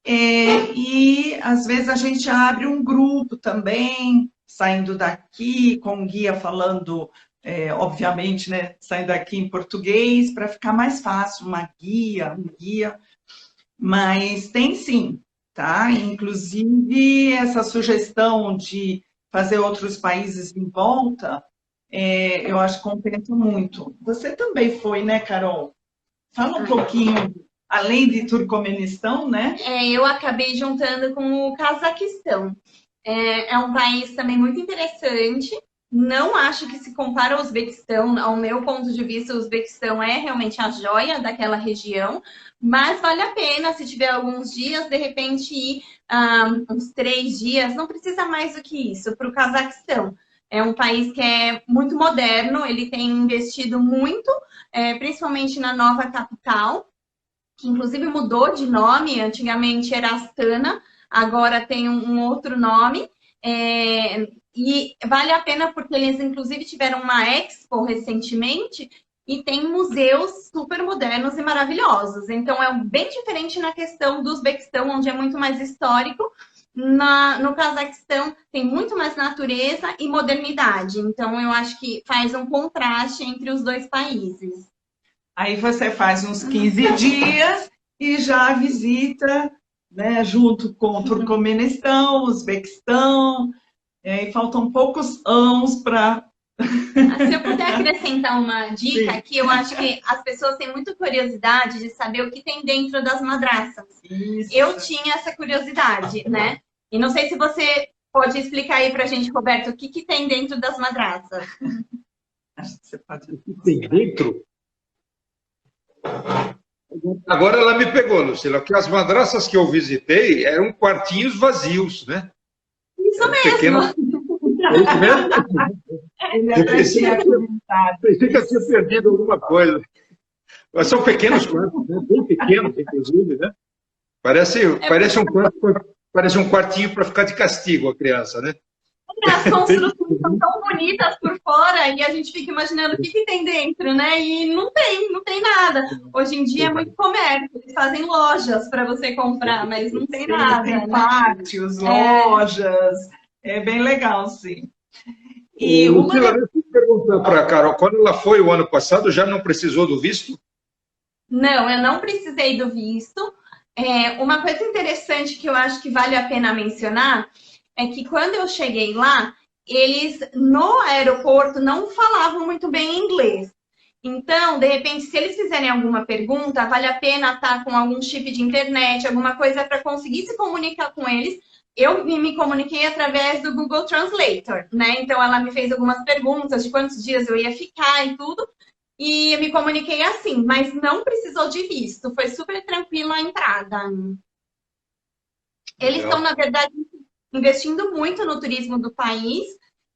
E às vezes a gente abre um grupo também, saindo daqui, com um guia falando, obviamente, né, saindo daqui em português, para ficar mais fácil, um guia, mas tem sim, tá? Inclusive, essa sugestão de fazer outros países em volta, eu acho que compensa muito. Você também foi, né, Carol? Fala um pouquinho. Além de Turcomenistão, né? Eu acabei juntando com o Cazaquistão. É um país também muito interessante. Não acho que se compara ao Uzbequistão. Ao meu ponto de vista, o Uzbequistão é realmente a joia daquela região. Mas vale a pena, se tiver alguns dias, de repente ir uns 3 dias. Não precisa mais do que isso, para o Cazaquistão. É um país que é muito moderno. Ele tem investido muito, principalmente na nova capital, que inclusive mudou de nome, antigamente era Astana, agora tem um outro nome, e vale a pena porque eles inclusive tiveram uma Expo recentemente e tem museus super modernos e maravilhosos. Então é bem diferente na questão do Uzbequistão, onde é muito mais histórico. No Cazaquistão tem muito mais natureza e modernidade, então eu acho que faz um contraste entre os dois países. Aí você faz uns 15 dias e já visita, né, junto com o Turcomenistão, Uzbequistão, e faltam poucos anos para... Se eu puder acrescentar uma dica aqui, eu acho que as pessoas têm muita curiosidade de saber o que tem dentro das madraças. Isso. Eu tinha essa curiosidade, né? E não sei se você pode explicar aí pra gente, Roberto, o que tem dentro das madraças. Acho que você pode... O que tem dentro? Agora ela me pegou, Lucila, porque as madraças que eu visitei eram quartinhos vazios, né? Isso mesmo. Pequenos... É isso mesmo? Eu pensei que eu tinha perdido alguma coisa. Mas são pequenos quartos, né? Bem pequenos, inclusive, né? Parece um quartinho para ficar de castigo a criança, né? As construções são tão bonitas por fora e a gente fica imaginando o que tem dentro, né? E não tem nada. Hoje em dia é muito comércio, eles fazem lojas para você comprar, mas não tem nada. Tem né? pátios, lojas, é bem legal, sim. E Lucila, deixa eu perguntar para a Carol, quando ela foi o ano passado, já não precisou do visto? Não, eu não precisei do visto. Uma coisa interessante que eu acho que vale a pena mencionar é que quando eu cheguei lá, eles no aeroporto não falavam muito bem inglês. Então, de repente, se eles fizerem alguma pergunta, vale a pena estar com algum chip de internet, alguma coisa para conseguir se comunicar com eles. Eu me comuniquei através do Google Translator, né? Então, ela me fez algumas perguntas de quantos dias eu ia ficar e tudo. E eu me comuniquei assim, mas não precisou de visto. Foi super tranquilo a entrada. Eles estão, na verdade, investindo muito no turismo do país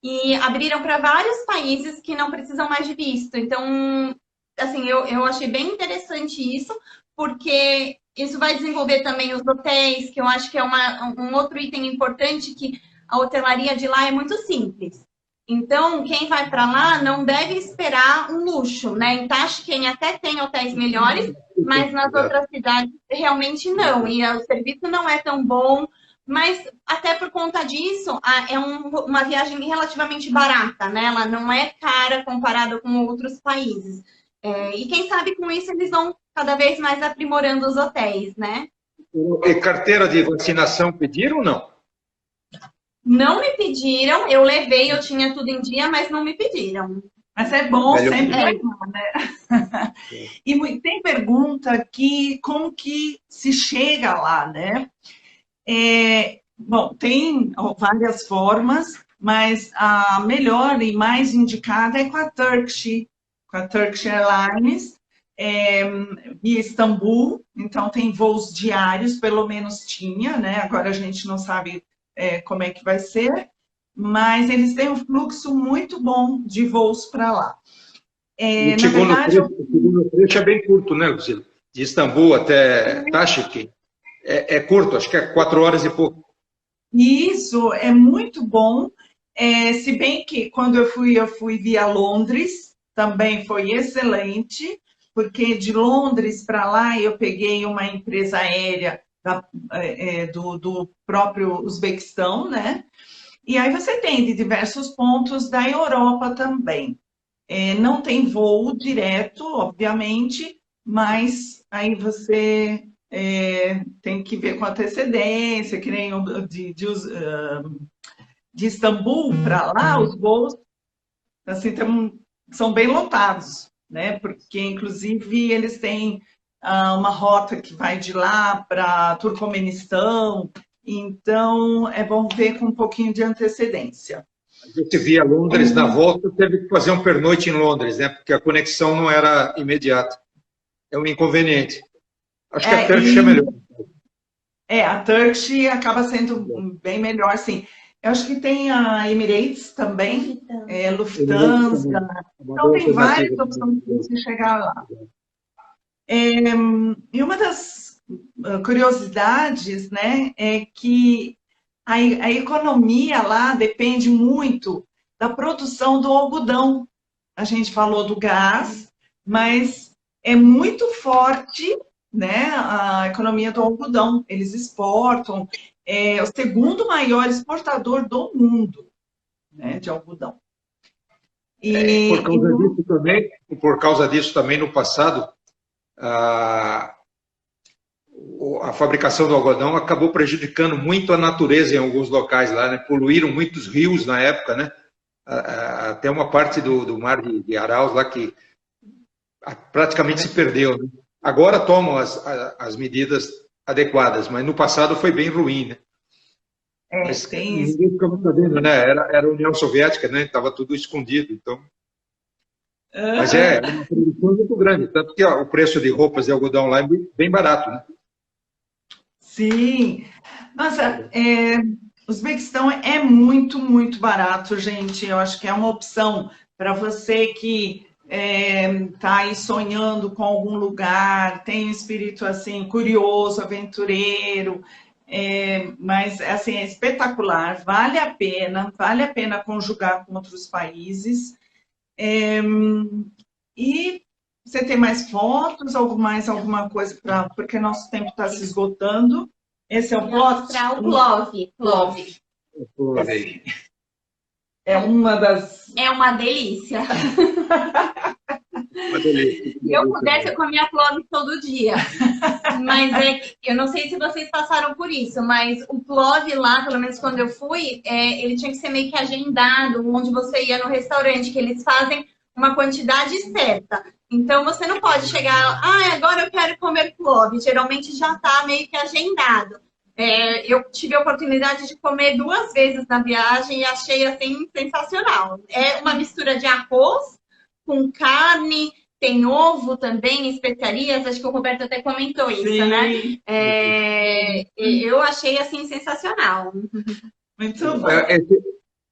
e abriram para vários países que não precisam mais de visto. Então, assim, eu achei bem interessante isso, porque isso vai desenvolver também os hotéis, que eu acho que é um outro item importante, que a hotelaria de lá é muito simples. Então, quem vai para lá não deve esperar um luxo, né? Em Tashkent até tem hotéis melhores, mas nas outras cidades realmente não. E o serviço não é tão bom, mas até por conta disso, é uma viagem relativamente barata, né? Ela não é cara comparada com outros países. E quem sabe com isso eles vão cada vez mais aprimorando os hotéis, né? E carteira de vacinação pediram ou não? Não me pediram, eu levei, eu tinha tudo em dia, mas não me pediram. Mas é bom sempre levar, né? E tem pergunta que como que se chega lá, né? Bom, tem várias formas, mas a melhor e mais indicada é com a Turkish Airlines, via Istambul. Então tem voos diários, pelo menos tinha, né? Agora a gente não sabe como é que vai ser, mas eles têm um fluxo muito bom de voos para lá. O segundo trecho é bem curto, né, Lucila? De Istambul até Tashkent é curto, acho que é 4 horas e pouco. Isso, é muito bom. Se bem que quando eu fui via Londres, também foi excelente, porque de Londres para lá eu peguei uma empresa aérea do próprio Uzbequistão, né? E aí você tem de diversos pontos da Europa também. Não tem voo direto, obviamente, mas aí você tem que ver com antecedência, que nem de Istambul para lá, os voos assim, são bem lotados, né? Porque, inclusive, eles têm uma rota que vai de lá para Turcomenistão, então é bom ver com um pouquinho de antecedência. A gente via Londres na volta, teve que fazer um pernoite em Londres, né? Porque a conexão não era imediata. É um inconveniente. Acho que a Turkish é melhor. A Turkish acaba sendo bem melhor, sim. Eu acho que tem a Emirates também, Lufthansa. Então tem várias opções para você chegar lá. E uma das curiosidades, né, é que a economia lá depende muito da produção do algodão. A gente falou do gás, mas é muito forte, né, a economia do algodão. Eles exportam, é o segundo maior exportador do mundo, né, de algodão. Por causa disso também, no passado, a fabricação do algodão acabou prejudicando muito a natureza em alguns locais lá, né? Poluíram muitos rios na época, né? Até uma parte do mar de Araus lá que praticamente se perdeu, né? Agora tomam as medidas adequadas, mas no passado foi bem ruim, né? Mas ninguém ficava sabendo, né? Era a União Soviética, né? Estava tudo escondido, então. Mas é uma produção muito grande, tanto que o preço de roupas de algodão lá é bem barato, né? Sim. Nossa, o Uzbequistão é muito, muito barato, gente. Eu acho que é uma opção para você que está aí sonhando com algum lugar, tem um espírito assim curioso, aventureiro, mas assim é espetacular, vale a pena conjugar com outros países. E você tem mais fotos, alguma coisa porque nosso tempo está se esgotando. Esse é o plot? Plov. É uma das... É uma delícia. Uma delícia. Se eu pudesse, eu comia plov todo dia. Mas eu não sei se vocês passaram por isso, mas o plov lá, pelo menos quando eu fui, ele tinha que ser meio que agendado, onde você ia no restaurante, que eles fazem uma quantidade certa. Então, você não pode chegar, agora eu quero comer plov. Geralmente já está meio que agendado. Eu tive a oportunidade de comer 2 vezes na viagem e achei, assim, sensacional. É uma mistura de arroz com carne, tem ovo também, especiarias, acho que o Roberto até comentou isso, Sim. né? Eu achei, assim, sensacional. Muito bom.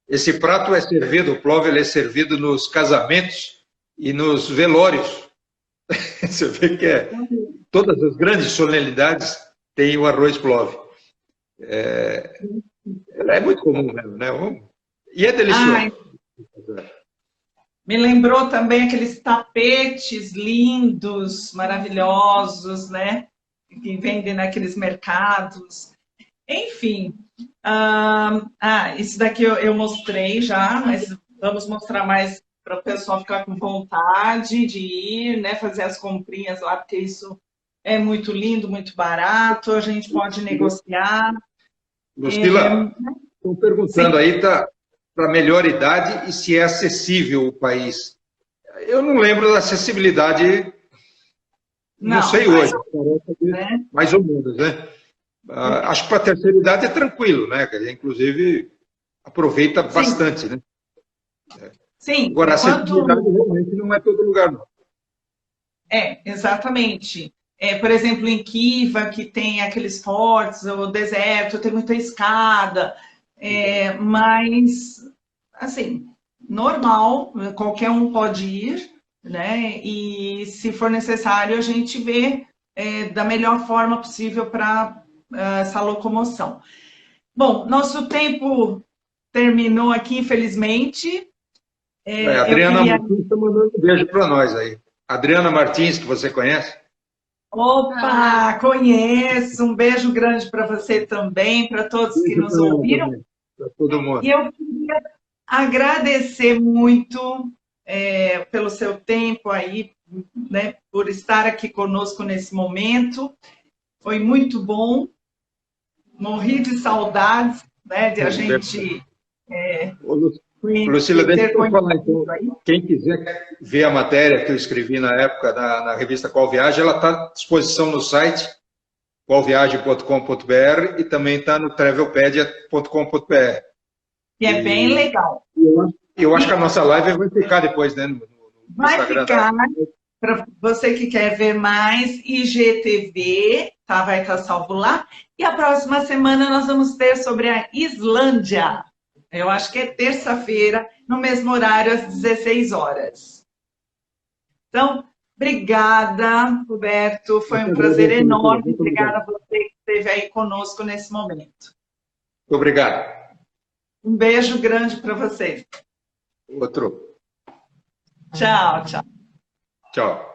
Esse prato é servido, o plov ele é servido nos casamentos e nos velórios. Você vê que todas as grandes solenidades têm o arroz plov. É muito comum mesmo, né? E é delicioso. Me lembrou também aqueles tapetes lindos, maravilhosos, né? Que vendem naqueles mercados. Enfim, isso daqui eu mostrei já, mas vamos mostrar mais para o pessoal ficar com vontade de ir, né? Fazer as comprinhas lá, porque isso é muito lindo, muito barato, a gente pode negociar. Lucila, estão perguntando aí para melhor idade e se é acessível o país. Eu não lembro da acessibilidade, não sei hoje, né? mais ou menos, né? Acho que para a terceira idade é tranquilo, né? Inclusive, aproveita bastante, né? Sim. Agora, a acessibilidade realmente não é todo lugar, não. Exatamente. Por exemplo, em Kiva, que tem aqueles fortes, o deserto, tem muita escada, mas, assim, normal, qualquer um pode ir, né? E, se for necessário, a gente vê da melhor forma possível para essa locomoção. Bom, nosso tempo terminou aqui, infelizmente. A Adriana Martins está mandando um beijo para nós aí. Adriana Martins, que você conhece? Opa, conheço. Um beijo grande para você também, para todos que nos ouviram. Para todo mundo. E eu queria agradecer muito pelo seu tempo aí, né, por estar aqui conosco nesse momento. Foi muito bom. Morri de saudades, né, de a gente... Lucila, deixa eu falar então. Quem quiser ver a matéria que eu escrevi na época na revista Qual Viagem, ela está à disposição no site qualviagem.com.br e também está no travelpedia.com.br. E é bem legal. Eu acho que a nossa live vai ficar depois, né? No vai Instagram. Ficar. Para você que quer ver mais, IGTV, tá? Vai estar salvo lá. E a próxima semana nós vamos ter sobre a Islândia. Eu acho que é terça-feira, no mesmo horário, às 16 horas. Então, obrigada, Roberto. Foi um prazer enorme. Obrigada a você que esteve aí conosco nesse momento. Muito obrigado. Um beijo grande para vocês. Outro. Tchau, tchau. Tchau.